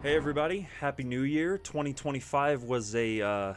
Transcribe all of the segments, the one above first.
Hey everybody, Happy New Year. 2025 was a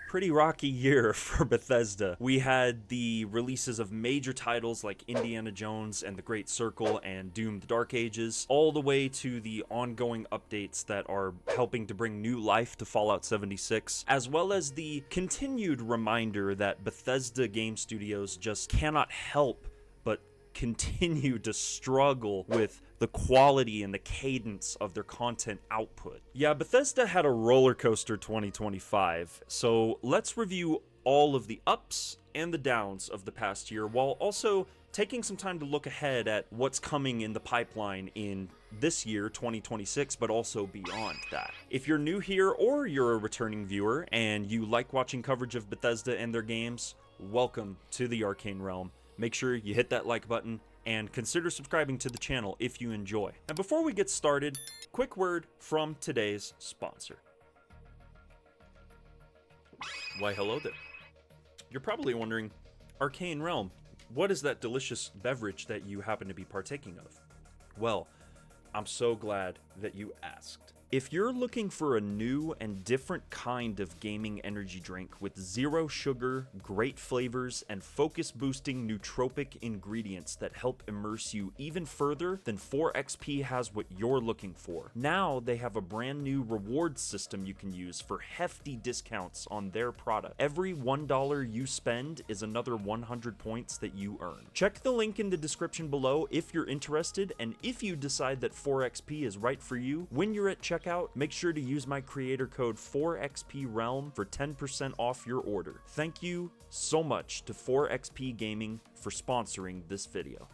pretty rocky year for Bethesda. We had the releases of major titles like Indiana Jones and the Great Circle and Doom the Dark Ages, all the way to the ongoing updates that are helping to bring new life to Fallout 76, as well as the continued reminder that Bethesda Game Studios just cannot help but continue to struggle with the quality and the cadence of their content output. Yeah, Bethesda had a roller coaster 2025, so let's review all of the ups and the downs of the past year while also taking some time to look ahead at what's coming in the pipeline in this year, 2026, but also beyond that. If you're new here or you're a returning viewer and you like watching coverage of Bethesda and their games, welcome to the Arcane Realm. Make sure you hit that like button and consider subscribing to the channel if you enjoy. And before we get started, quick word from today's sponsor. Why, hello there. You're probably wondering, Arcane Realm, what is that delicious beverage that you happen to be partaking of? Well, I'm so glad that you asked. If you're looking for a new and different kind of gaming energy drink with zero sugar, great flavors, and focus-boosting nootropic ingredients that help immerse you even further, then 4XP has what you're looking for. Now they have a brand new rewards system you can use for hefty discounts on their product. Every $1 you spend is another 100 points that you earn. Check the link in the description below if you're interested, and if you decide that 4XP is right for you, when you're at checkout, make sure to use my creator code 4XPRealm for 10% off your order. Thank you so much to 4XP Gaming for sponsoring this video.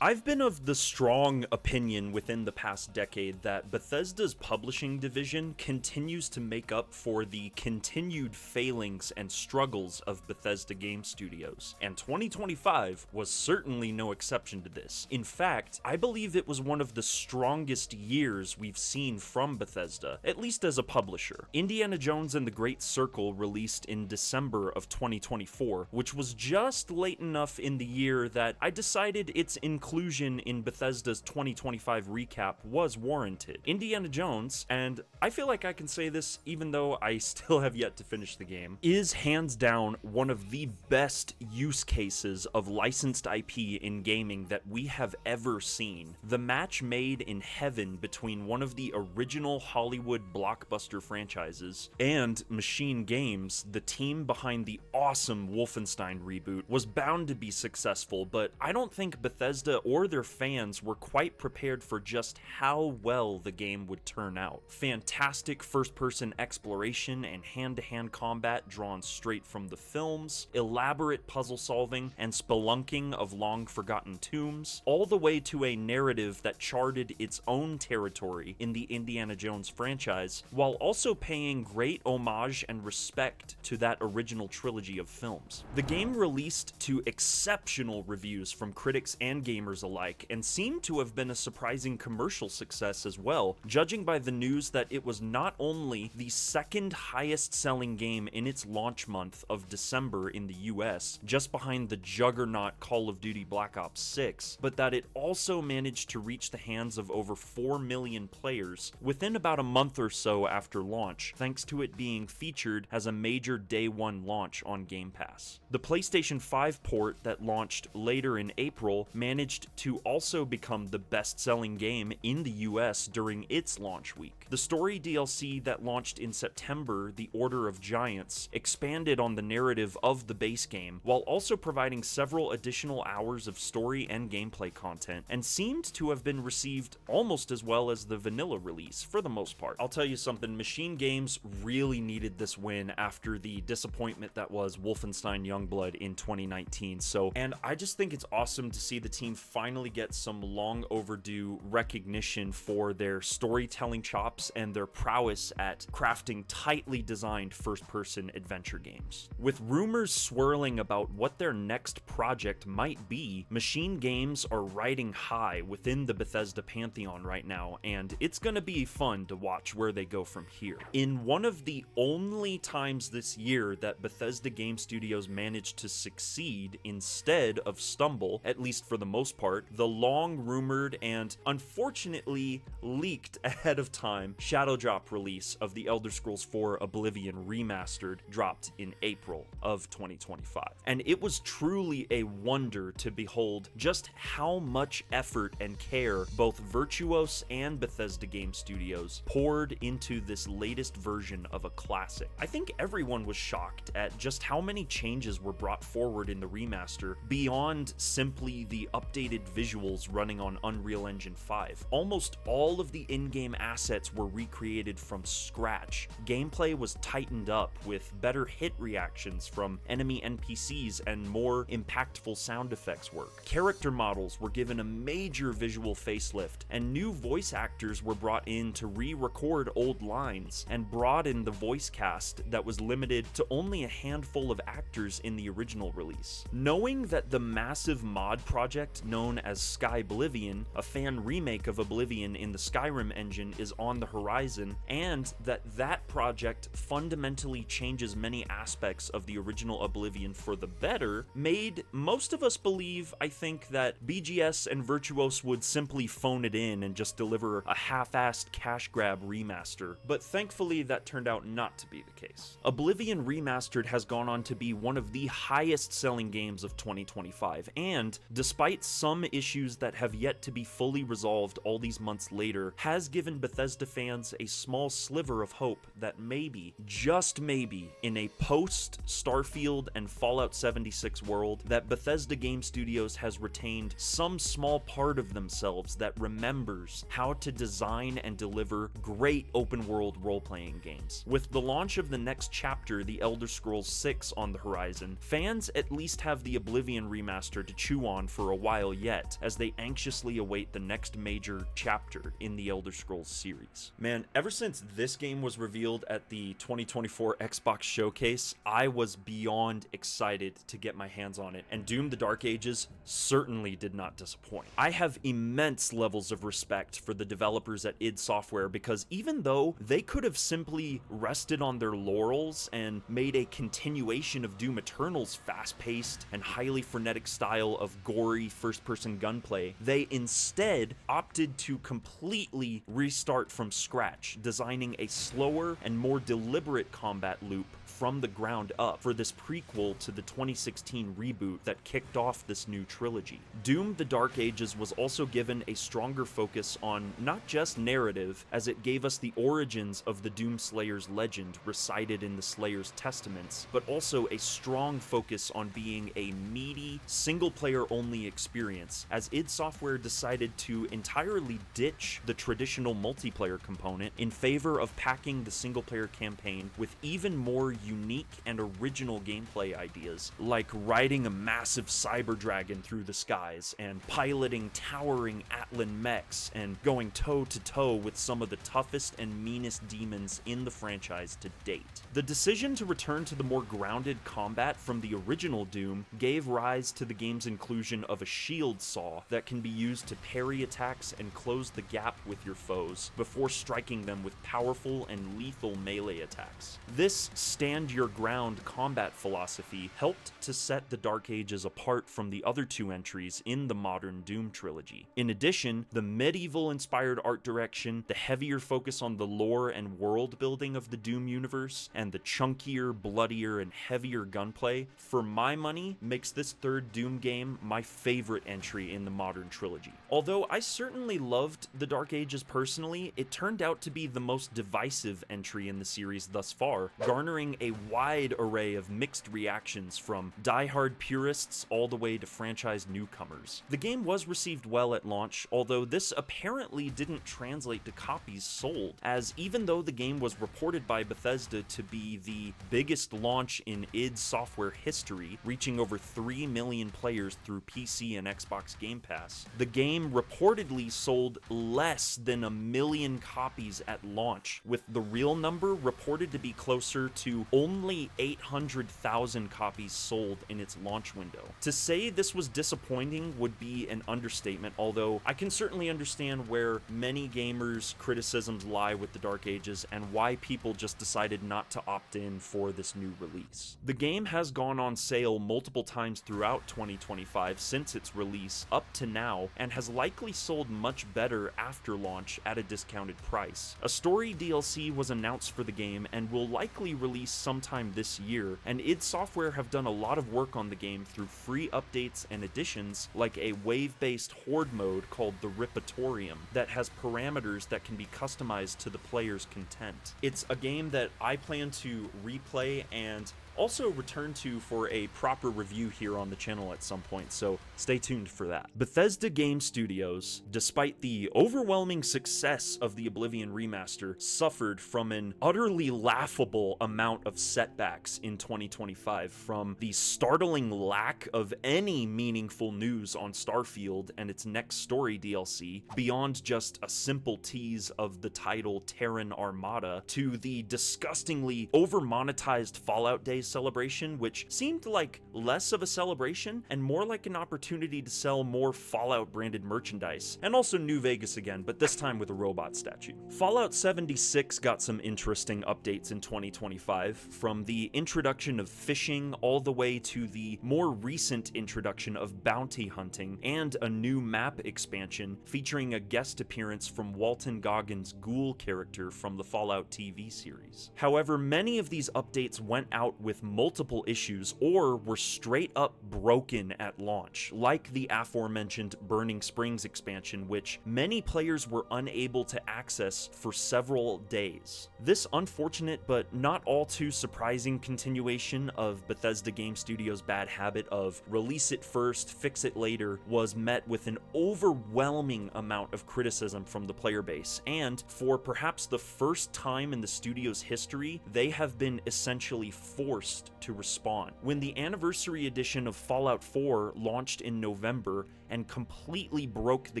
I've been of the strong opinion within the past decade that Bethesda's publishing division continues to make up for the continued failings and struggles of Bethesda Game Studios, and 2025 was certainly no exception to this. In fact, I believe it was one of the strongest years we've seen from Bethesda, at least as a publisher. Indiana Jones and the Great Circle released in December of 2024, which was just late enough in the year that I decided its inclusion in Bethesda's 2025 recap was warranted. Indiana Jones, and I feel like I can say this even though I still have yet to finish the game, is hands down one of the best use cases of licensed IP in gaming that we have ever seen. The match made in heaven between one of the original Hollywood blockbuster franchises and Machine Games, the team behind the awesome Wolfenstein reboot, was bound to be successful, but I don't think Bethesda or their fans were quite prepared for just how well the game would turn out. Fantastic first-person exploration and hand-to-hand combat drawn straight from the films, elaborate puzzle solving and spelunking of long-forgotten tombs, all the way to a narrative that charted its own territory in the Indiana Jones franchise, while also paying great homage and respect to that original trilogy of films. The game released to exceptional reviews from critics and gamers alike, and seemed to have been a surprising commercial success as well, judging by the news that it was not only the second highest selling game in its launch month of December in the US, just behind the juggernaut Call of Duty Black Ops 6, but that it also managed to reach the hands of over 4 million players within about a month or so after launch, thanks to it being featured as a major day one launch on Game Pass. The PlayStation 5 port that launched later in April managed to also become the best-selling game in the US during its launch week. The story DLC that launched in September, The Order of Giants, expanded on the narrative of the base game, while also providing several additional hours of story and gameplay content, and seemed to have been received almost as well as the vanilla release, for the most part. I'll tell you something, Machine Games really needed this win after the disappointment that was Wolfenstein Youngblood in 2019, and I just think it's awesome to see the team finally get some long overdue recognition for their storytelling chops and their prowess at crafting tightly designed first-person adventure games. With rumors swirling about what their next project might be, Machine Games are riding high within the Bethesda pantheon right now, and it's gonna be fun to watch where they go from here. In one of the only times this year that Bethesda Game Studios managed to succeed instead of stumble, at least for the most most part, the long-rumored and unfortunately leaked ahead of time shadow drop release of the Elder Scrolls IV Oblivion Remastered dropped in April of 2025. And it was truly a wonder to behold just how much effort and care both Virtuos and Bethesda Game Studios poured into this latest version of a classic. I think everyone was shocked at just how many changes were brought forward in the remaster beyond simply the updated visuals running on Unreal Engine 5. Almost all of the in-game assets were recreated from scratch. Gameplay was tightened up with better hit reactions from enemy NPCs and more impactful sound effects work. Character models were given a major visual facelift, and new voice actors were brought in to re-record old lines and broaden the voice cast that was limited to only a handful of actors in the original release. Knowing that the massive mod project known as Skyblivion, a fan remake of Oblivion in the Skyrim engine, is on the horizon, and that project fundamentally changes many aspects of the original Oblivion for the better, made most of us believe, I think, that BGS and Virtuos would simply phone it in and just deliver a half-assed cash grab remaster, but thankfully that turned out not to be the case. Oblivion Remastered has gone on to be one of the highest-selling games of 2025, and despite some issues that have yet to be fully resolved all these months later, has given Bethesda fans a small sliver of hope that maybe, just maybe, in a post-Starfield and Fallout 76 world, that Bethesda Game Studios has retained some small part of themselves that remembers how to design and deliver great open-world role-playing games. With the launch of the next chapter, The Elder Scrolls 6, on the horizon, fans at least have the Oblivion remaster to chew on for a while yet, as they anxiously await the next major chapter in the Elder Scrolls series. Man, ever since this game was revealed at the 2024 Xbox Showcase, I was beyond excited to get my hands on it, and Doom: The Dark Ages certainly did not disappoint. I have immense levels of respect for the developers at id Software, because even though they could have simply rested on their laurels and made a continuation of Doom Eternal's fast-paced and highly frenetic style of gory first-person gunplay, they instead opted to completely restart from scratch, designing a slower and more deliberate combat loop from the ground up for this prequel to the 2016 reboot that kicked off this new trilogy. Doom: The Dark Ages was also given a stronger focus on not just narrative, as it gave us the origins of the Doom Slayer's legend recited in the Slayer's testaments, but also a strong focus on being a meaty, single-player only experience, as id Software decided to entirely ditch the traditional multiplayer component in favor of packing the single-player campaign with even more unique and original gameplay ideas, like riding a massive cyber dragon through the skies, and piloting towering Atlan mechs, and going toe-to-toe with some of the toughest and meanest demons in the franchise to date. The decision to return to the more grounded combat from the original Doom gave rise to the game's inclusion of a shield saw that can be used to parry attacks and close the gap with your foes before striking them with powerful and lethal melee attacks. This stand-your-ground combat philosophy helped to set the Dark Ages apart from the other two entries in the modern Doom trilogy. In addition, the medieval-inspired art direction, the heavier focus on the lore and world building of the Doom universe, and the chunkier, bloodier, and heavier gunplay, for my money, makes this third Doom game my favorite entry in the modern trilogy. Although I certainly loved the Dark Ages personally, it turned out to be the most divisive entry in the series thus far, garnering a wide array of mixed reactions from die-hard purists all the way to franchise newcomers. The game was received well at launch, although this apparently didn't translate to copies sold, as even though the game was reported by Bethesda to be the biggest launch in id Software history, reaching over 3 million players through PC and Xbox Game Pass, the game reportedly sold less than 1 million copies at launch, with the real number reported to be closer to only 800,000 copies sold in its launch window. To say this was disappointing would be an understatement, although I can certainly understand where many gamers' criticisms lie with the Dark Ages and why people just decided not to opt in for this new release. The game has gone on sale multiple times throughout 2025 since its release up to now and has likely sold much better after launch at a discounted price. A story DLC was announced for the game and will likely release sometime this year, and id Software have done a lot of work on the game through free updates and additions like a wave-based horde mode called the Ripatorium that has parameters that can be customized to the player's content. It's a game that I plan to replay and also return to for a proper review here on the channel at some point, so stay tuned for that. Bethesda Game Studios, despite the overwhelming success of the Oblivion Remaster, suffered from an utterly laughable amount of setbacks in 2025, from the startling lack of any meaningful news on Starfield and its next story DLC, beyond just a simple tease of the title Terran Armada, to the disgustingly over-monetized Fallout Day celebration, which seemed like less of a celebration and more like an opportunity to sell more Fallout branded merchandise, and also New Vegas again, but this time with a robot statue. Fallout 76 got some interesting updates in 2025, from the introduction of fishing all the way to the more recent introduction of bounty hunting, and a new map expansion featuring a guest appearance from Walton Goggins' Ghoul character from the Fallout TV series. However, many of these updates went out with multiple issues or were straight up broken at launch, like the aforementioned Burning Springs expansion, which many players were unable to access for several days. This unfortunate but not all too surprising continuation of Bethesda Game Studios' bad habit of release it first, fix it later, was met with an overwhelming amount of criticism from the player base, and for perhaps the first time in the studio's history, they have been essentially forced to respond. When the anniversary edition of Fallout 4 launched in November and completely broke the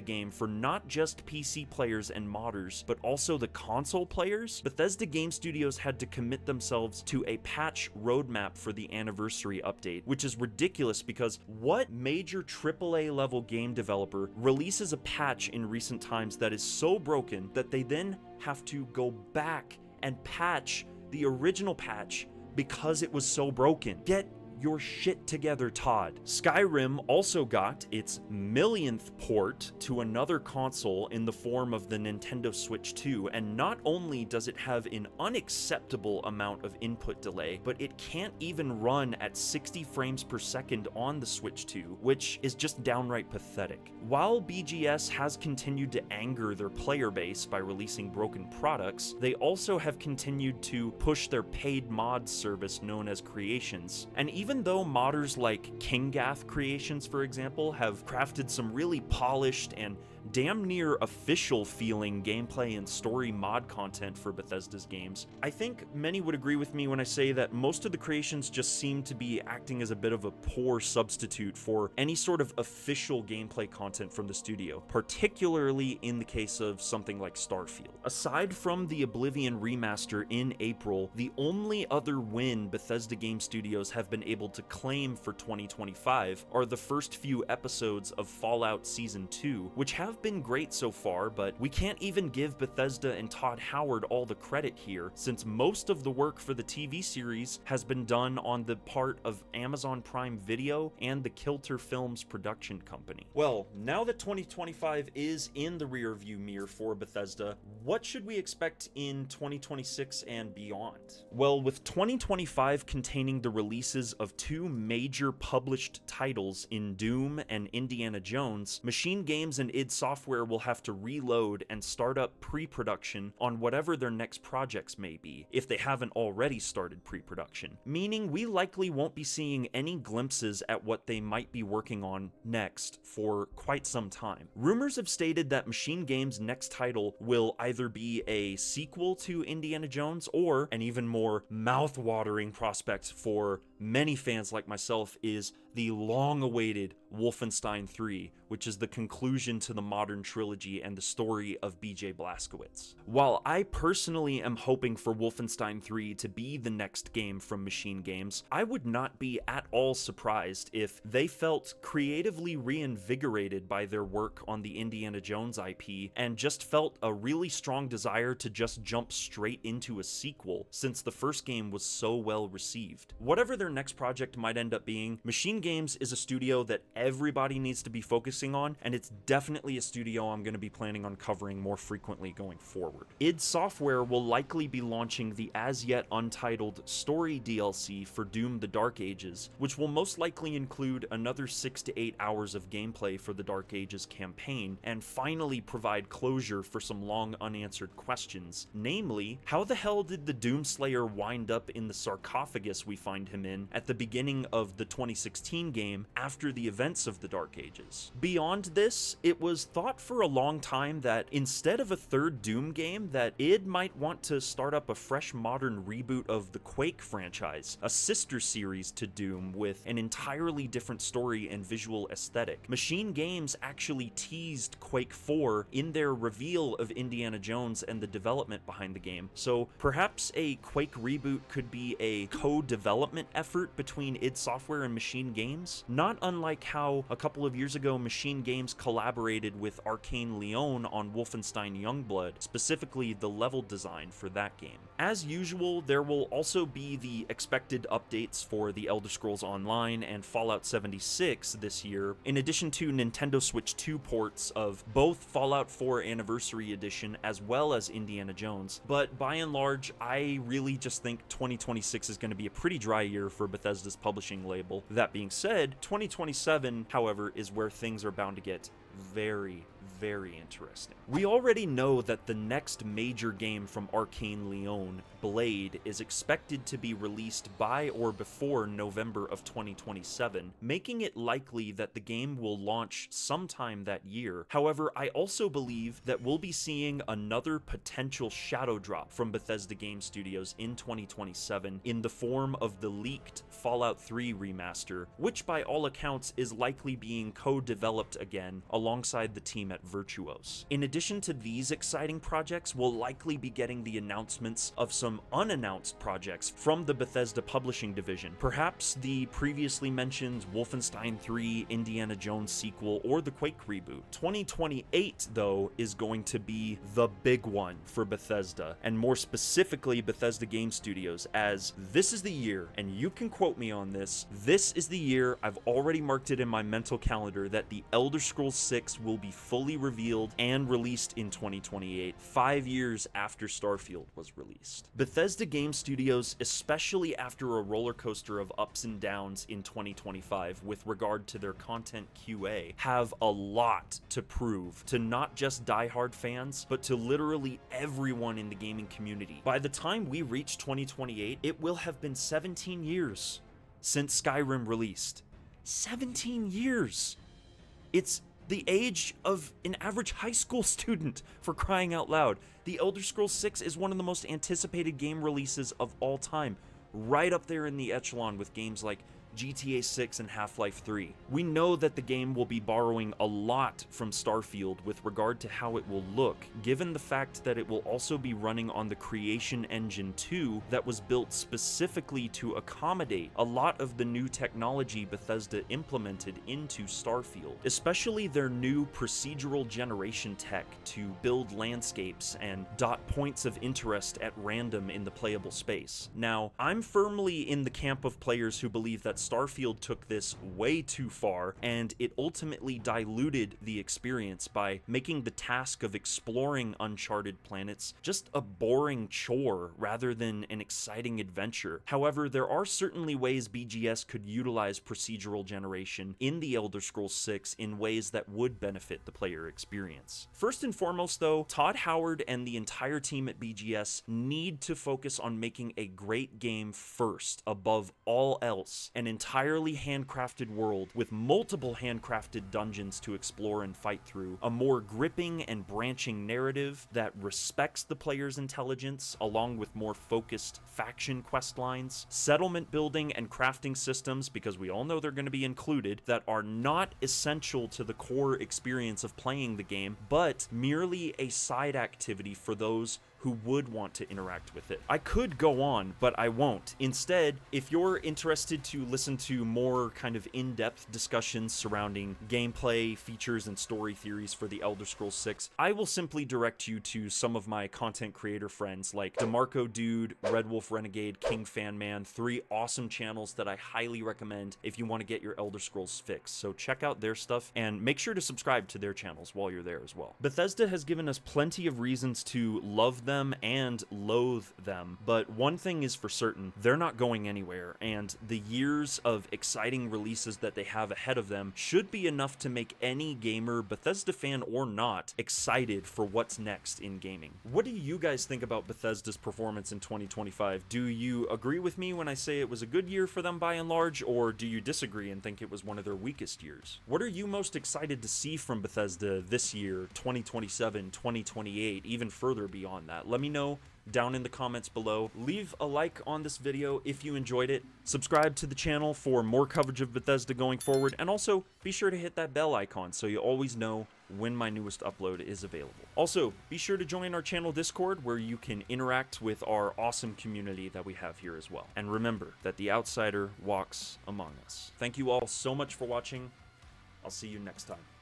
game for not just PC players and modders, but also the console players, Bethesda Game Studios had to commit themselves to a patch roadmap for the anniversary update, which is ridiculous because what major AAA level game developer releases a patch in recent times that is so broken that they then have to go back and patch the original patch because it was so broken? Get your shit together, Todd. Skyrim also got its millionth port to another console in the form of the Nintendo Switch 2, and not only does it have an unacceptable amount of input delay, but it can't even run at 60 frames per second on the Switch 2, which is just downright pathetic. While BGS has continued to anger their player base by releasing broken products, they also have continued to push their paid mod service known as Creations, and even though modders like Kingath Creations, for example, have crafted some really polished and damn near official feeling gameplay and story mod content for Bethesda's games, I think many would agree with me when I say that most of the creations just seem to be acting as a bit of a poor substitute for any sort of official gameplay content from the studio, particularly in the case of something like Starfield. Aside from the Oblivion Remaster in April, the only other win Bethesda Game Studios have been able to claim for 2025 are the first few episodes of Fallout Season 2, which have been great so far, but we can't even give Bethesda and Todd Howard all the credit here, since most of the work for the TV series has been done on the part of Amazon Prime Video and the Kilter Films production company. Well, now that 2025 is in the rearview mirror for Bethesda, what should we expect in 2026 and beyond? Well, with 2025 containing the releases of two major published titles in Doom and Indiana Jones, Machine Games and id Software will have to reload and start up pre-production on whatever their next projects may be, if they haven't already started pre-production, meaning we likely won't be seeing any glimpses at what they might be working on next for quite some time. Rumors have stated that Machine Games' next title will either be a sequel to Indiana Jones, or an even more mouth-watering prospect for many fans like myself is the long-awaited Wolfenstein 3, which is the conclusion to the modern trilogy and the story of BJ Blazkowicz. While I personally am hoping for Wolfenstein 3 to be the next game from Machine Games, I would not be at all surprised if they felt creatively reinvigorated by their work on the Indiana Jones IP and just felt a really strong desire to just jump straight into a sequel, since the first game was so well received. Whatever their next project might end up being, Machine Games is a studio that everybody needs to be focusing on, and it's definitely a studio I'm going to be planning on covering more frequently going forward. id Software will likely be launching the as yet untitled story DLC for Doom: The Dark Ages, which will most likely include another 6 to 8 hours of gameplay for the Dark Ages campaign, and finally provide closure for some long unanswered questions, namely, how the hell did the Doomslayer wind up in the sarcophagus we find him in at the beginning of the 2016 game after the events of the Dark Ages? Beyond this, it was thought for a long time that instead of a third Doom game, that id might want to start up a fresh modern reboot of the Quake franchise, a sister series to Doom with an entirely different story and visual aesthetic. Machine Games actually teased Quake 4 in their reveal of Indiana Jones and the development behind the game, so perhaps a Quake reboot could be a co-development effort between id Software and Machine Games, not unlike how a couple of years ago Machine Games collaborated with Arcane Leon on Wolfenstein Youngblood, specifically the level design for that game. As usual, there will also be the expected updates for The Elder Scrolls Online and Fallout 76 this year, in addition to Nintendo Switch 2 ports of both Fallout 4 Anniversary Edition as well as Indiana Jones, but by and large, I really just think 2026 is going to be a pretty dry year for Bethesda's publishing label. That being said, 2027, however, is where things are bound to get very, very interesting. We already know that the next major game from Arcane Leon, Blade, is expected to be released by or before November of 2027, making it likely that the game will launch sometime that year. However, I also believe that we'll be seeing another potential shadow drop from Bethesda Game Studios in 2027 in the form of the leaked Fallout 3 remaster, which by all accounts is likely being co-developed again alongside the team at Virtuos. In addition to these exciting projects, we'll likely be getting the announcements of some unannounced projects from the Bethesda publishing division. Perhaps the previously mentioned Wolfenstein 3, Indiana Jones sequel, or the Quake reboot. 2028, though, is going to be the big one for Bethesda, and more specifically Bethesda Game Studios, as this is the year, and you can quote me on this, this is the year, I've already marked it in my mental calendar, that The Elder Scrolls 6 will be fully revealed and released in 2028, 5 years after Starfield was released. Bethesda Game Studios, especially after a roller coaster of ups and downs in 2025 with regard to their content QA, have a lot to prove to not just diehard fans, but to literally everyone in the gaming community. By the time we reach 2028, it will have been 17 years since Skyrim released. 17 years! It's the age of an average high school student, for crying out loud. The Elder Scrolls 6 is one of the most anticipated game releases of all time, right up there in the echelon with games like GTA 6 and Half-Life 3. We know that the game will be borrowing a lot from Starfield with regard to how it will look, given the fact that it will also be running on the Creation Engine 2 that was built specifically to accommodate a lot of the new technology Bethesda implemented into Starfield, especially their new procedural generation tech to build landscapes and dot points of interest at random in the playable space. Now, I'm firmly in the camp of players who believe that Starfield took this way too far, and it ultimately diluted the experience by making the task of exploring uncharted planets just a boring chore rather than an exciting adventure. However, there are certainly ways BGS could utilize procedural generation in The Elder Scrolls 6 in ways that would benefit the player experience. First and foremost, though, Todd Howard and the entire team at BGS need to focus on making a great game first, above all else, and entirely handcrafted world with multiple handcrafted dungeons to explore and fight through, a more gripping and branching narrative that respects the player's intelligence, along with more focused faction quest lines, settlement building and crafting systems, because we all know they're going to be included, that are not essential to the core experience of playing the game, but merely a side activity for those who would want to interact with it. I could go on, but I won't. Instead, if you're interested to listen to more kind of in-depth discussions surrounding gameplay, features, and story theories for the Elder Scrolls 6, I will simply direct you to some of my content creator friends like DeMarco Dude, Red Wolf Renegade, King Fan Man, 3 awesome channels that I highly recommend if you want to get your Elder Scrolls fix. So check out their stuff and make sure to subscribe to their channels while you're there as well. Bethesda has given us plenty of reasons to love them and loathe them, but one thing is for certain, they're not going anywhere, and the years of exciting releases that they have ahead of them should be enough to make any gamer, Bethesda fan or not, excited for what's next in gaming. What do you guys think about Bethesda's performance in 2025? Do you agree with me when I say it was a good year for them by and large, or do you disagree and think it was one of their weakest years? What are you most excited to see from Bethesda this year, 2027, 2028, even further beyond that? Let me know down in the comments below. Leave a like on this video if you enjoyed it. Subscribe to the channel for more coverage of Bethesda going forward, and also be sure to hit that bell icon so you always know when my newest upload is available. Also, be sure to join our channel Discord where you can interact with our awesome community that we have here as well. And remember that the outsider walks among us. Thank you all so much for watching. I'll see you next time.